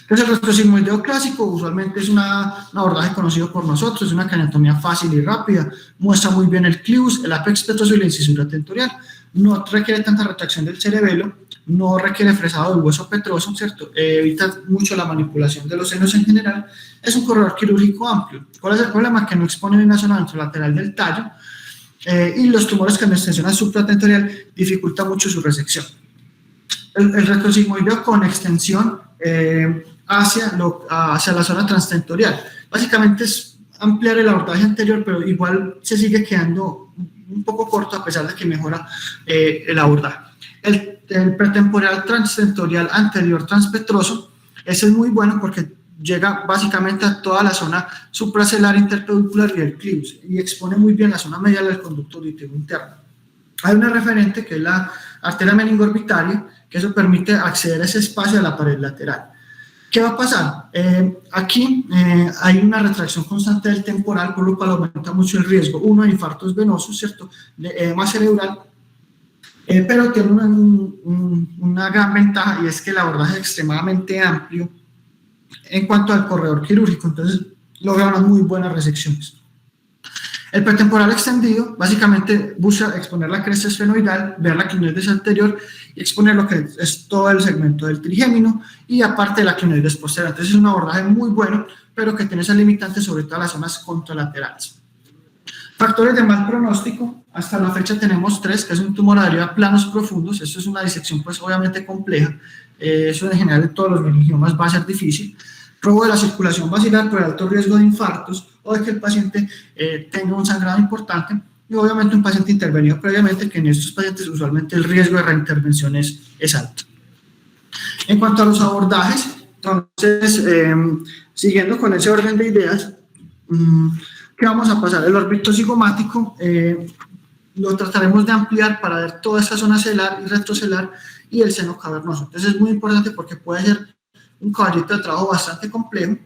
Entonces, el retrosigmoideo clásico usualmente es un abordaje conocido por nosotros, es una craniotomía fácil y rápida, muestra muy bien el clivus, el apex petroso y la incisura tentorial, no requiere tanta retracción del cerebelo, no requiere fresado del hueso petroso, ¿cierto? Evita mucho la manipulación de los senos en general, es un corredor quirúrgico amplio. ¿Cuál es el problema? Que no expone una zona ventrolateral del tallo y los tumores con extensión supratentorial dificulta mucho su resección. El retrosigmoideo con extensión hacia la zona transtentorial. Básicamente es ampliar el abordaje anterior, pero igual se sigue quedando un poco corto a pesar de que mejora el abordaje. El pretemporal transtentorial anterior transpetroso, ese es muy bueno porque llega básicamente a toda la zona supracelular, interpeduncular y el clivus y expone muy bien la zona medial del conducto auditivo interno. Hay una referente que es la arteria meningorbitaria, que eso permite acceder a ese espacio de la pared lateral. ¿Qué va a pasar? Aquí hay una retracción constante del temporal, por lo cual aumenta mucho el riesgo, uno, de infartos venosos, ¿cierto?, de edema cerebral, pero tiene una gran ventaja y es que el abordaje es extremadamente amplio en cuanto al corredor quirúrgico, entonces logra unas muy buenas resecciones. El pretemporal extendido básicamente busca exponer la cresta esfenoidal, ver la clinoides anterior y exponer lo que es todo el segmento del trigémino y aparte de la clinoides posterior. Entonces es un abordaje muy bueno, pero que tiene esas limitantes sobre todo las zonas contralaterales. Factores de mal pronóstico, hasta la fecha tenemos 3, que es un tumor adherido a planos profundos. Esto es una disección pues obviamente compleja, eso en general en todos los meningiomas va a ser difícil. Robo de la circulación basilar por alto riesgo de infartos o de que el paciente tenga un sangrado importante y obviamente un paciente intervenido previamente, que en estos pacientes usualmente el riesgo de reintervención es alto. En cuanto a los abordajes, entonces, siguiendo con ese orden de ideas, ¿qué vamos a pasar? El órbito cigomático lo trataremos de ampliar para ver toda esta zona celular y retrocelular y el seno cavernoso. Entonces es muy importante porque puede ser un caballito de trabajo bastante complejo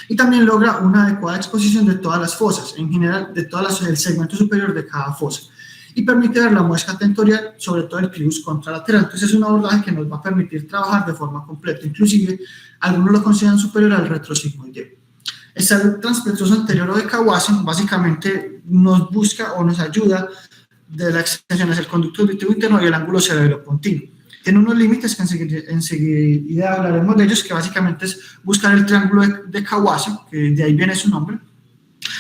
y también logra una adecuada exposición de todas las fosas, en general de el segmento superior de cada fosa, y permite ver la muesca tentorial, sobre todo el clivus contralateral. Entonces es un abordaje que nos va a permitir trabajar de forma completa, inclusive algunos lo consideran superior al retrosigmoideo. Está el transpetroso anterior o de Kawase, básicamente nos busca o nos ayuda de la extensión hacia el conducto auditivo interno y el ángulo cerebelo-pontino. Tiene unos límites que enseguida hablaremos de ellos, que básicamente es buscar el triángulo de Kawase, que de ahí viene su nombre.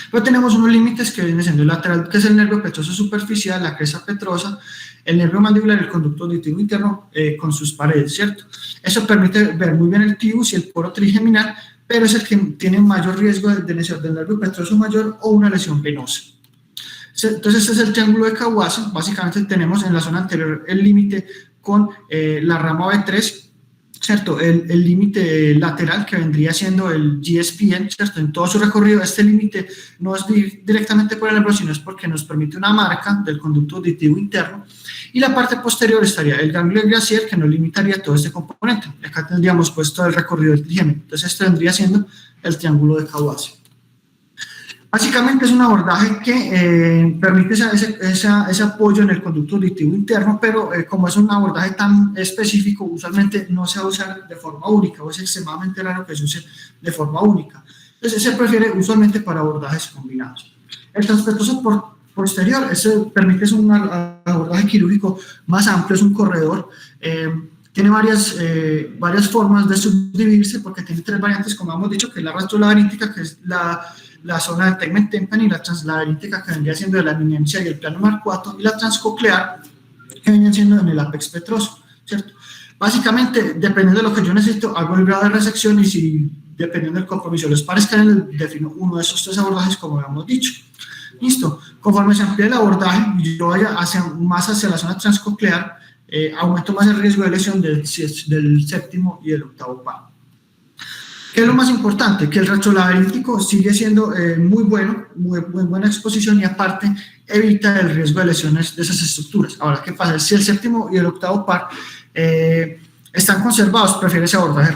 Pero tenemos unos límites que vienen siendo el lateral, que es el nervio petroso superficial, la cresta petrosa, el nervio mandibular y el conducto auditivo interno con sus paredes, ¿cierto? Eso permite ver muy bien el tibus y el poro trigeminal, pero es el que tiene mayor riesgo de lesión del nervio petroso mayor o una lesión venosa. Entonces, este es el triángulo de Kawase. Básicamente tenemos en la zona anterior el límite con la rama B3, ¿cierto? El límite lateral que vendría siendo el GSPN, ¿cierto? En todo su recorrido, este límite no es directamente por el nervio, sino es porque nos permite una marca del conducto auditivo interno. Y la parte posterior estaría el ganglio de Gracier, que nos limitaría todo este componente. Acá tendríamos puesto el recorrido del trigémino. Entonces, este vendría siendo el triángulo de Kawase. Básicamente es un abordaje que permite ese apoyo en el conducto auditivo interno, pero como es un abordaje tan específico, usualmente no se va a usar de forma única, o es extremadamente raro que se use de forma única. Entonces se prefiere usualmente para abordajes combinados. El transpetroso posterior, permite un abordaje quirúrgico más amplio, es un corredor, tiene varias formas de subdividirse porque tiene tres variantes, como hemos dicho, que es la rastrolaberíntica, que es la zona del tegmen tympani, y la translaberíntica, que vendría siendo de la eminencia y el plano marcuato, y la transcoclear, que vendría siendo en el apex petroso, ¿cierto? Básicamente, dependiendo de lo que yo necesito, hago el grado de resección y si, dependiendo del compromiso de los pares que defino uno de esos tres abordajes, como habíamos dicho. Listo. Conforme se amplía el abordaje y yo vaya más hacia la zona transcoclear, aumento más el riesgo de lesión del séptimo y el octavo par. ¿Qué es lo más importante? Que el retrolaberíntico sigue siendo muy bueno, muy buena exposición, y aparte evita el riesgo de lesiones de esas estructuras. Ahora, ¿qué pasa? Si el séptimo y el octavo par están conservados, prefiere ese abordaje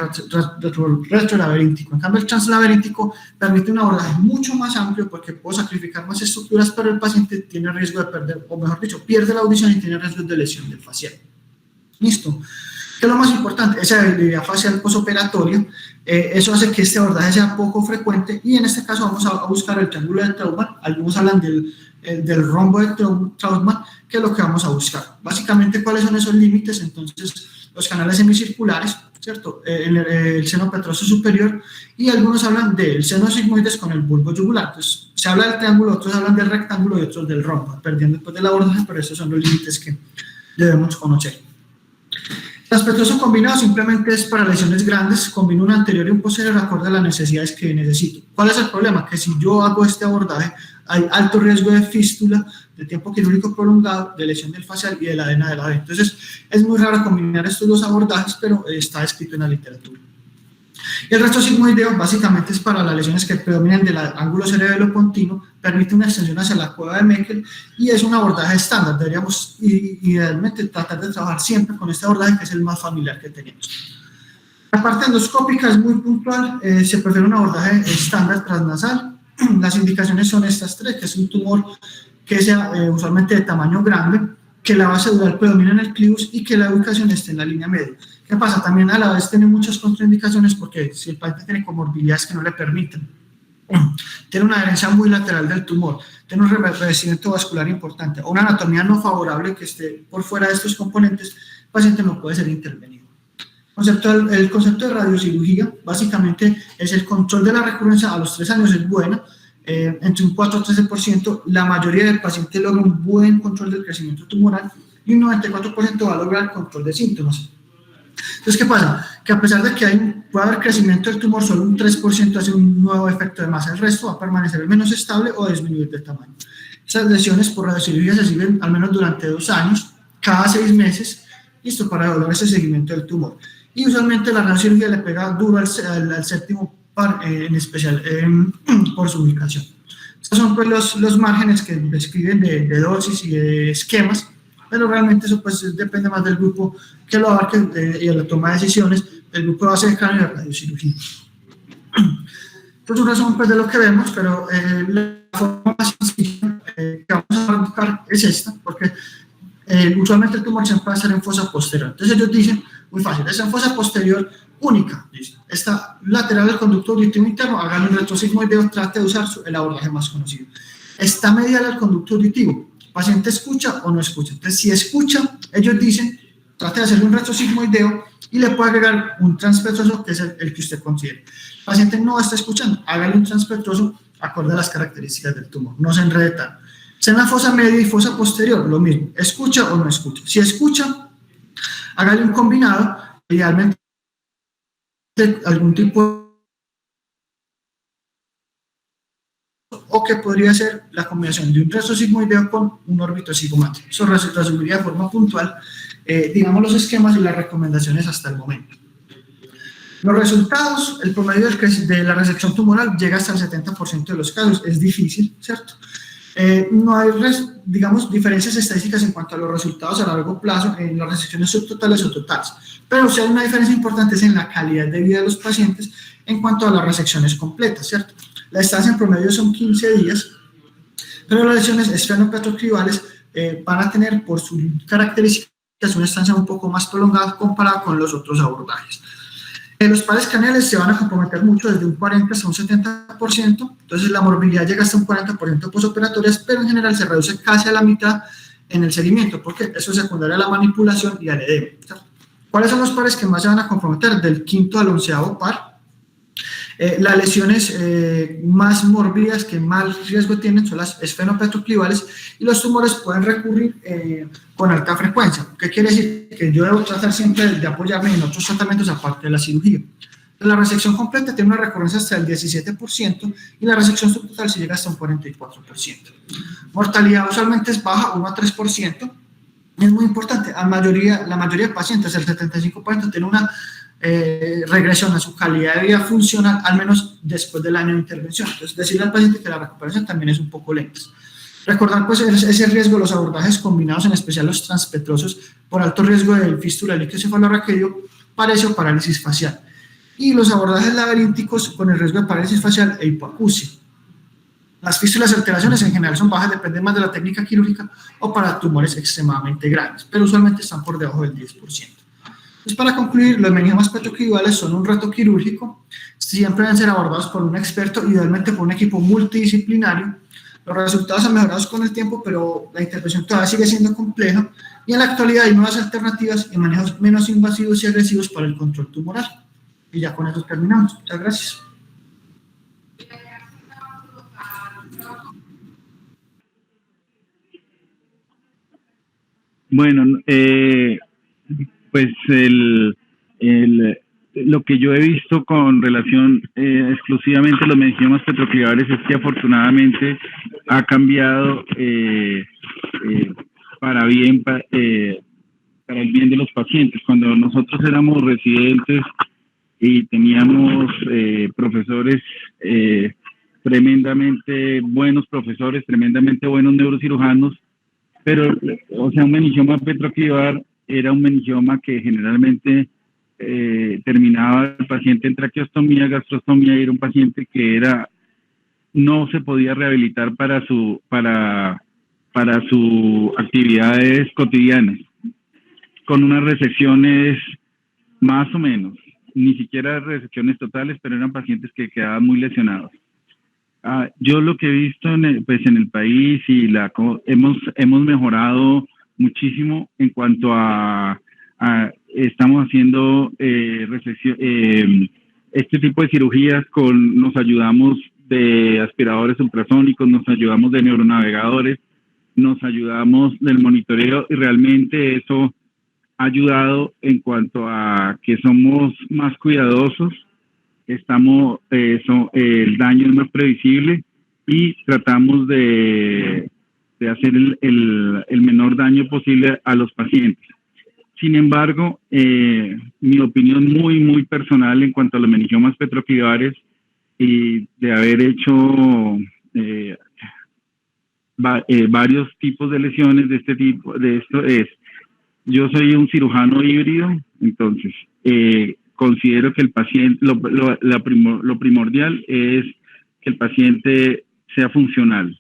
retrolaberíntico. En cambio, el translaberíntico permite un abordaje mucho más amplio porque puedo sacrificar más estructuras, pero el paciente tiene riesgo de perder, o mejor dicho, pierde la audición y tiene riesgo de lesión del facial. Listo. ¿Qué es lo más importante? Esa debilidad facial posoperatoria, eso hace que este abordaje sea poco frecuente, y en este caso vamos a buscar el triángulo de Trautmann. Algunos hablan del rombo de Trautmann, que es lo que vamos a buscar. Básicamente, ¿cuáles son esos límites? Entonces, los canales semicirculares, ¿cierto? El seno petroso superior, y algunos hablan del seno sigmoides con el bulbo yugular. Entonces, se habla del triángulo, otros hablan del rectángulo y otros del rombo, perdiendo después del abordaje, pero esos son los límites que debemos conocer. Transpetroso combinado simplemente es para lesiones grandes, combino un anterior y un posterior acorde a las necesidades que necesito. ¿Cuál es el problema? Que si yo hago este abordaje, hay alto riesgo de fístula, de tiempo quirúrgico prolongado, de lesión del facial y de la adena de la vena. Entonces, es muy raro combinar estos dos abordajes, pero está escrito en la literatura. Y el retrosigmoideo básicamente es para las lesiones que predominan del ángulo cerebelo-pontino, permite una extensión hacia la cueva de Meckel y es un abordaje estándar. Deberíamos idealmente tratar de trabajar siempre con este abordaje, que es el más familiar que tenemos. La parte endoscópica es muy puntual, se prefiere un abordaje estándar transnasal. Las indicaciones son estas tres, que es un tumor que sea usualmente de tamaño grande, que la base dural predomina en el clivus y que la ubicación esté en la línea media. ¿Qué pasa? También a la vez tiene muchas contraindicaciones porque si el paciente tiene comorbilidades que no le permiten, tiene una adherencia muy lateral del tumor, tiene un revestimiento vascular importante o una anatomía no favorable que esté por fuera de estos componentes, el paciente no puede ser intervenido. El concepto de radiocirugía básicamente es el control de la recurrencia a los 3 años, es buena, entre un 4 a 13%, la mayoría del paciente logra un buen control del crecimiento tumoral y un 94% va a lograr control de síntomas. Entonces, ¿qué pasa? Que a pesar de que puede haber crecimiento del tumor, solo un 3% hace un nuevo efecto de masa, el resto va a permanecer menos estable o disminuir de tamaño. Esas lesiones por radiocirugía se siguen al menos durante 2 años, cada 6 meses, listo, para evaluar ese seguimiento del tumor. Y usualmente la radiocirugía le pega duro al séptimo par, en especial por su ubicación. Estos son pues los márgenes que describen de dosis y de esquemas, pero realmente eso pues depende más del grupo que lo abarque y de la toma de decisiones, del grupo de base de cráneo y de radiocirugía. Entonces, un resumen pues de lo que vemos, pero la forma más sencilla que vamos a buscar es esta, porque usualmente el tumor siempre va a estar en fosa posterior. Entonces ellos dicen, muy fácil, es en fosa posterior única. ¿Listo? Está lateral del conducto auditivo interno, hagan un retrosigmoideo, trate de usar el abordaje más conocido. Está medial al conducto auditivo, paciente escucha o no escucha. Entonces, si escucha, ellos dicen, trate de hacerle un retrosigmoideo y le puede agregar un transpetroso, que es el que usted considere. El paciente no está escuchando, hágale un transpetroso acorde a las características del tumor, no se enrede tanto. Sena fosa media y fosa posterior, lo mismo, escucha o no escucha. Si escucha, hágale un combinado, idealmente algún tipo o que podría ser la combinación de un retrosigmoideo con un orbitocigomático. Eso resumiría de forma puntual, digamos, los esquemas y las recomendaciones hasta el momento. Los resultados, el promedio de la resección tumoral llega hasta el 70% de los casos, es difícil, ¿cierto? No hay, digamos, diferencias estadísticas en cuanto a los resultados a largo plazo en las resecciones subtotales o totales, pero sí hay una diferencia importante es en la calidad de vida de los pacientes en cuanto a las resecciones completas, ¿cierto? La estancia en promedio son 15 días, pero las lesiones esfenopetrocribales van a tener por sus características una estancia un poco más prolongada comparada con los otros abordajes. Los pares craneales se van a comprometer mucho, desde un 40 hasta un 70%, entonces la morbilidad llega hasta un 40% posoperatorias, pero en general se reduce casi a la mitad en el seguimiento, porque eso es secundario a la manipulación y al edema. ¿Cuáles son los pares que más se van a comprometer? Del quinto al 11º par. Las lesiones más mórbidas que más riesgo tienen son las esfenopetroclivales y los tumores pueden recurrir con alta frecuencia. ¿Qué quiere decir? Que yo debo tratar siempre de apoyarme en otros tratamientos aparte de la cirugía. La resección completa tiene una recurrencia hasta el 17% y la resección subtotal se llega hasta un 44%. Mortalidad usualmente es baja, 1 a 3%. Es muy importante, la mayoría de pacientes, el 75%, tiene una regresión a su calidad de vida funcional, al menos después del año de intervención. Entonces, decirle al paciente que la recuperación también es un poco lenta. Recordar pues ese riesgo de los abordajes combinados, en especial los transpetrosos, por alto riesgo de fístula líquido cefalorraquídeo, paresia o parálisis facial. Y los abordajes laberínticos con el riesgo de parálisis facial e hipoacusia. Las fístulas y alteraciones en general son bajas, dependen más de la técnica quirúrgica o para tumores extremadamente grandes, pero usualmente están por debajo del 10%. Entonces, para concluir, los meningiomas petroquirúrgicos son un reto quirúrgico, siempre deben ser abordados por un experto, idealmente por un equipo multidisciplinario. Los resultados han mejorado con el tiempo, pero la intervención todavía sigue siendo compleja y en la actualidad hay nuevas alternativas y manejos menos invasivos y agresivos para el control tumoral. Y ya con eso terminamos. Muchas gracias. Bueno, pues lo que yo he visto con relación exclusivamente a los meningiomas petroclivares es que afortunadamente ha cambiado para bien, para el bien de los pacientes. Cuando nosotros éramos residentes y teníamos profesores tremendamente buenos profesores, tremendamente buenos neurocirujanos, pero, o sea, un meningioma petroclivar era un meningioma que generalmente terminaba el paciente en traqueostomía, gastrostomía, y era un paciente que no se podía rehabilitar para sus actividades cotidianas, con unas resecciones más o menos, ni siquiera resecciones totales, pero eran pacientes que quedaban muy lesionados. Yo lo que he visto en el país y hemos mejorado muchísimo en cuanto a estamos haciendo este tipo de cirugías nos ayudamos de aspiradores ultrasónicos, nos ayudamos de neuronavegadores, nos ayudamos del monitoreo y realmente eso ha ayudado en cuanto a que somos más cuidadosos. El daño es más previsible y tratamos de hacer el menor daño posible a los pacientes. Sin embargo, mi opinión muy, muy personal en cuanto a los meningiomas petroclivares y de haber hecho varios tipos de lesiones de este tipo, yo soy un cirujano híbrido, entonces considero que el paciente, lo primordial es que el paciente sea funcional.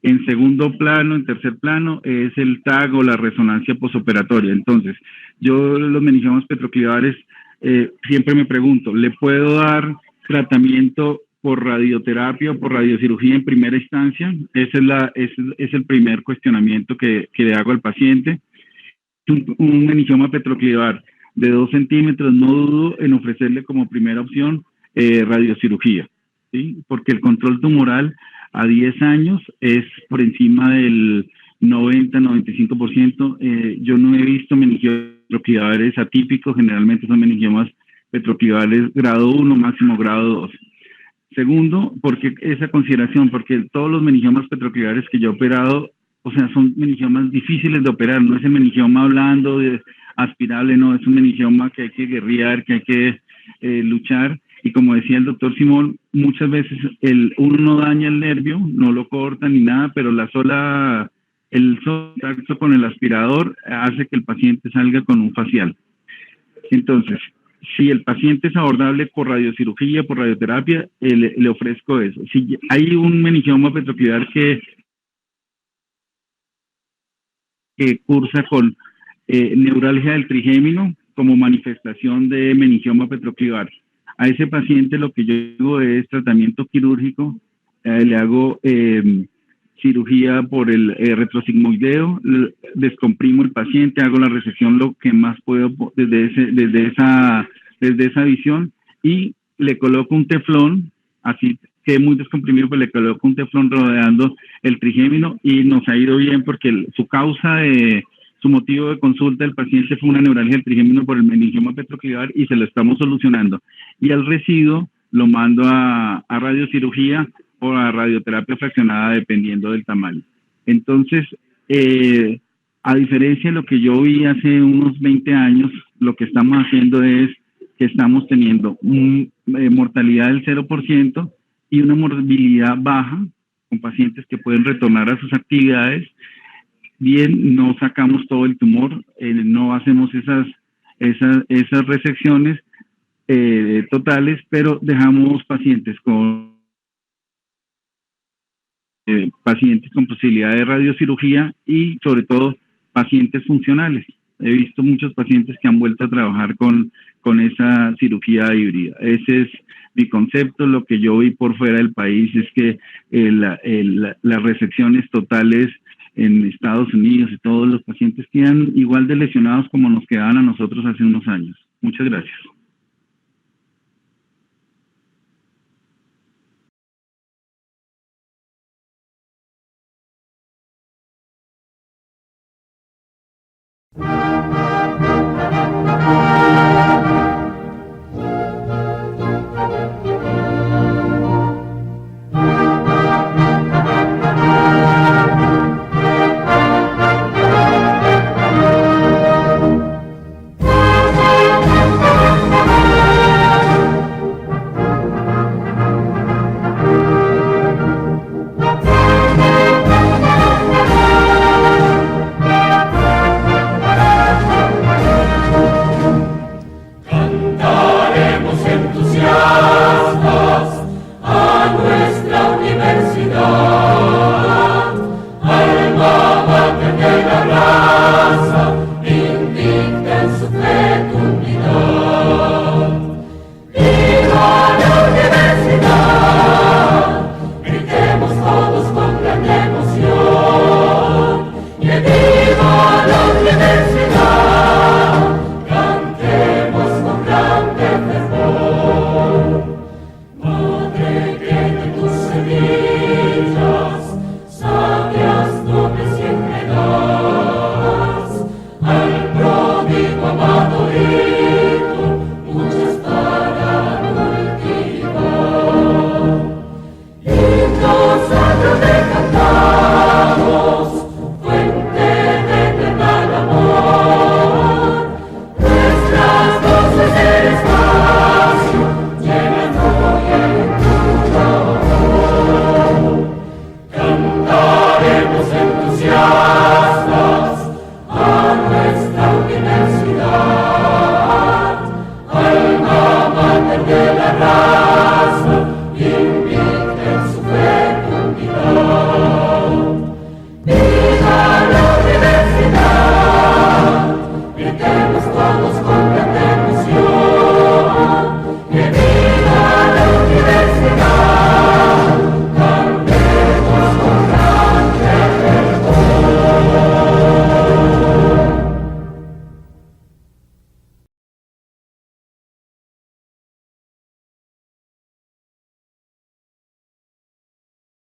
En segundo plano, en tercer plano, es el TAG o la resonancia posoperatoria. Entonces, yo los meningiomas petroclivares siempre me pregunto, ¿le puedo dar tratamiento por radioterapia o por radiocirugía en primera instancia? Ese es el primer cuestionamiento que le hago al paciente. Un meningioma petroclivar de 2 centímetros, no dudo en ofrecerle como primera opción radiocirugía, ¿sí? Porque el control tumoral a 10 años es por encima del 90-95%. Yo no he visto meningiomas petroclivares atípicos, generalmente son meningiomas petroclivares grado 1, máximo grado 2. Segundo, porque esa consideración, porque todos los meningiomas petroclivares que yo he operado, o sea, son meningiomas difíciles de operar, no es el meningioma blando, aspirable, no, es un meningioma que hay que guerrear, que hay que luchar. Y como decía el doctor Simón, muchas veces uno no daña el nervio, no lo corta ni nada, pero el contacto con el aspirador hace que el paciente salga con un facial. Entonces, si el paciente es abordable por radiocirugía, por radioterapia, le ofrezco eso. Si hay un meningioma petroclivar que cursa con neuralgia del trigémino como manifestación de meningioma petroclivar, a ese paciente lo que yo digo es tratamiento quirúrgico, le hago cirugía por el retrosigmoideo, descomprimo el paciente, hago la resección lo que más puedo desde esa visión y le coloco un teflón, así que muy descomprimido, pues le coloco un teflón rodeando el trigémino y nos ha ido bien porque su motivo de consulta del paciente fue una neuralgia del trigémino por el meningioma petroclivar y se lo estamos solucionando. Y al residuo lo mando a radiocirugía o a radioterapia fraccionada dependiendo del tamaño. Entonces, a diferencia de lo que yo vi hace unos 20 años, lo que estamos haciendo es que estamos teniendo mortalidad del 0% y una morbilidad baja con pacientes que pueden retornar a sus actividades. Bien, no sacamos todo el tumor, no hacemos esas resecciones totales, pero dejamos pacientes con posibilidad de radiocirugía y sobre todo pacientes funcionales. He visto muchos pacientes que han vuelto a trabajar con esa cirugía híbrida. Ese es mi concepto. Lo que yo vi por fuera del país es que las resecciones totales en Estados Unidos y todos los pacientes quedan igual de lesionados como nos quedaban a nosotros hace unos años. Muchas gracias.